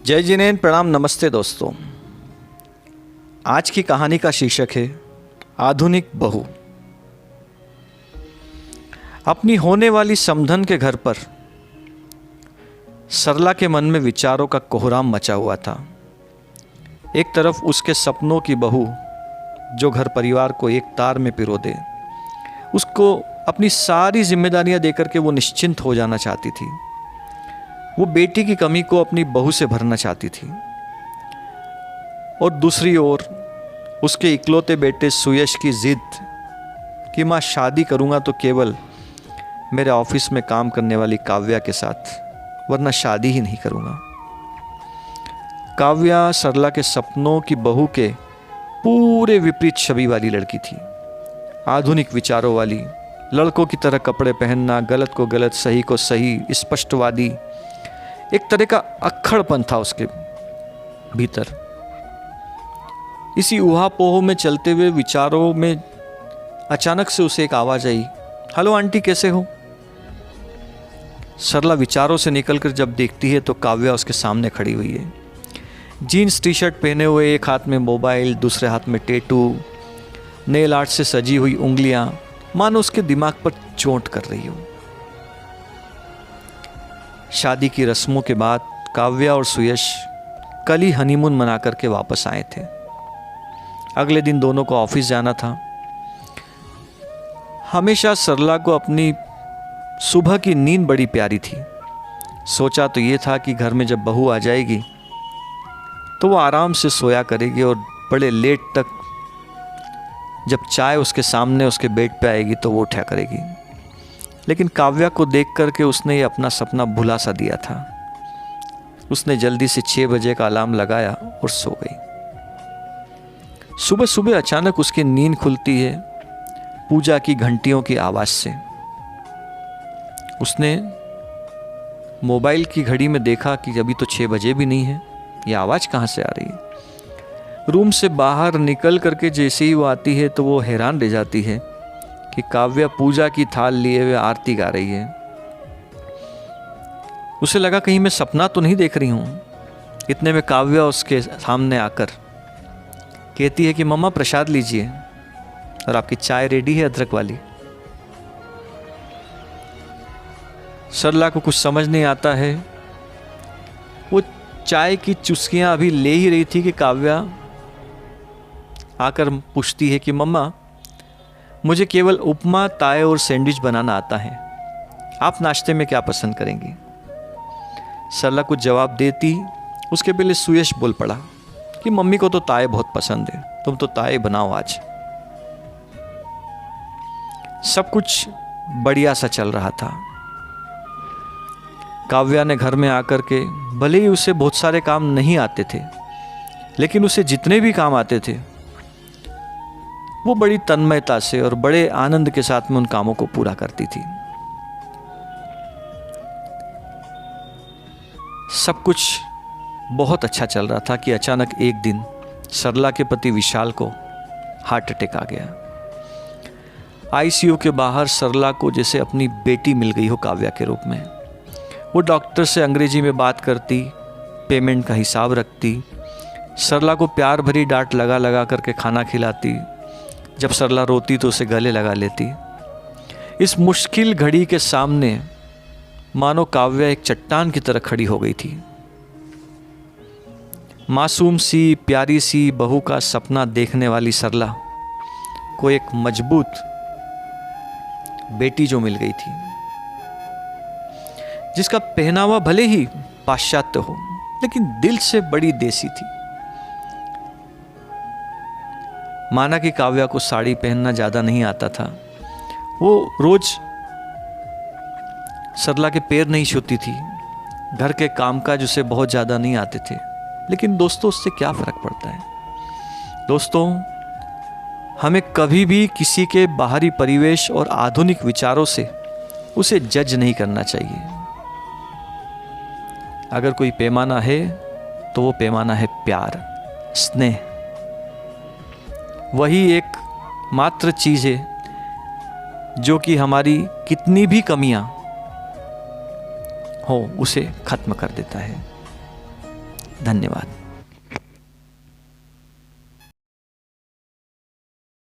जय जिनेन्द्र, प्रणाम, नमस्ते दोस्तों। आज की कहानी का शीर्षक है आधुनिक बहू। अपनी होने वाली समधन के घर पर सरला के मन में विचारों का कोहराम मचा हुआ था। एक तरफ उसके सपनों की बहू जो घर परिवार को एक तार में पिरो दे, उसको अपनी सारी जिम्मेदारियां देकर के वो निश्चिंत हो जाना चाहती थी। वो बेटी की कमी को अपनी बहू से भरना चाहती थी। और दूसरी ओर उसके इकलौते बेटे सुयश की जिद कि माँ शादी करूँगा तो केवल मेरे ऑफिस में काम करने वाली काव्या के साथ, वरना शादी ही नहीं करूँगा। काव्या सरला के सपनों की बहू के पूरे विपरीत छवि वाली लड़की थी। आधुनिक विचारों वाली, लड़कों की तरह कपड़े पहनना, गलत को गलत, सही को सही, स्पष्टवादी, एक तरह का अक्खड़पन था उसके भीतर। इसी उहापोह में चलते हुए विचारों में अचानक से उसे एक आवाज़ आई, हेलो आंटी, कैसे हो? सरला विचारों से निकलकर जब देखती है तो काव्या उसके सामने खड़ी हुई है। जीन्स टी शर्ट पहने हुए, एक हाथ में मोबाइल, दूसरे हाथ में टैटू, नेल आर्ट से सजी हुई उंगलियां मानो उसके दिमाग पर चोट कर रही हो। शादी की रस्मों के बाद काव्या और सुयश कल ही हनीमून मना करके वापस आए थे। अगले दिन दोनों को ऑफिस जाना था। हमेशा सरला को अपनी सुबह की नींद बड़ी प्यारी थी। सोचा तो ये था कि घर में जब बहू आ जाएगी तो वो आराम से सोया करेगी और बड़े लेट तक जब चाय उसके सामने उसके बेड पे आएगी तो वो उठा करेगी। लेकिन काव्या को देख करके उसने ये अपना सपना भुला सा दिया था। उसने जल्दी से 6 बजे का अलार्म लगाया और सो गई। सुबह सुबह अचानक उसकी नींद खुलती है पूजा की घंटियों की आवाज़ से। उसने मोबाइल की घड़ी में देखा कि अभी तो 6 बजे भी नहीं है, ये आवाज़ कहाँ से आ रही है। रूम से बाहर निकल करके जैसे ही वो आती है तो वो हैरान रह जाती है कि काव्या पूजा की थाल लिए हुए आरती गा रही है। उसे लगा कहीं मैं सपना तो नहीं देख रही हूँ। इतने में काव्या उसके सामने आकर कहती है कि मम्मा प्रसाद लीजिए और आपकी चाय रेडी है, अदरक वाली। सरला को कुछ समझ नहीं आता है। वो चाय की चुस्कियां अभी ले ही रही थी कि काव्या आकर पूछती है कि मम्मा, मुझे केवल उपमा, ताए और सैंडविच बनाना आता है, आप नाश्ते में क्या पसंद करेंगी? सरला कुछ जवाब देती उसके पहले सुयश बोल पड़ा कि मम्मी को तो ताए बहुत पसंद है, तुम तो ताए बनाओ आज। सब कुछ बढ़िया सा चल रहा था। काव्या ने घर में आकर के, भले ही उसे बहुत सारे काम नहीं आते थे, लेकिन उसे जितने भी काम आते थे वो बड़ी तन्मयता से और बड़े आनंद के साथ में उन कामों को पूरा करती थी। सब कुछ बहुत अच्छा चल रहा था कि अचानक एक दिन सरला के पति विशाल को हार्ट अटैक आ गया। आईसीयू के बाहर सरला को जैसे अपनी बेटी मिल गई हो काव्या के रूप में। वो डॉक्टर से अंग्रेजी में बात करती, पेमेंट का हिसाब रखती, सरला को प्यार भरी डांट लगा लगा करके खाना खिलाती। जब सरला रोती तो उसे गले लगा लेती। इस मुश्किल घड़ी के सामने मानो काव्या एक चट्टान की तरह खड़ी हो गई थी। मासूम सी, प्यारी सी बहू का सपना देखने वाली सरला को एक मजबूत बेटी जो मिल गई थी, जिसका पहनावा भले ही पाश्चात्य हो लेकिन दिल से बड़ी देसी थी। माना कि काव्या को साड़ी पहनना ज़्यादा नहीं आता था। वो रोज सरला के पैर नहीं छूती थी। घर के कामकाज उसे बहुत ज़्यादा नहीं आते थे। लेकिन दोस्तों, उससे क्या फ़र्क पड़ता है? दोस्तों, हमें कभी भी किसी के बाहरी परिवेश और आधुनिक विचारों से उसे जज नहीं करना चाहिए। अगर कोई पैमाना है तो वो पैमाना है प्यार, स्नेह। वही एक मात्र चीज़ है जो कि हमारी कितनी भी कमियां हो उसे खत्म कर देता है। धन्यवाद।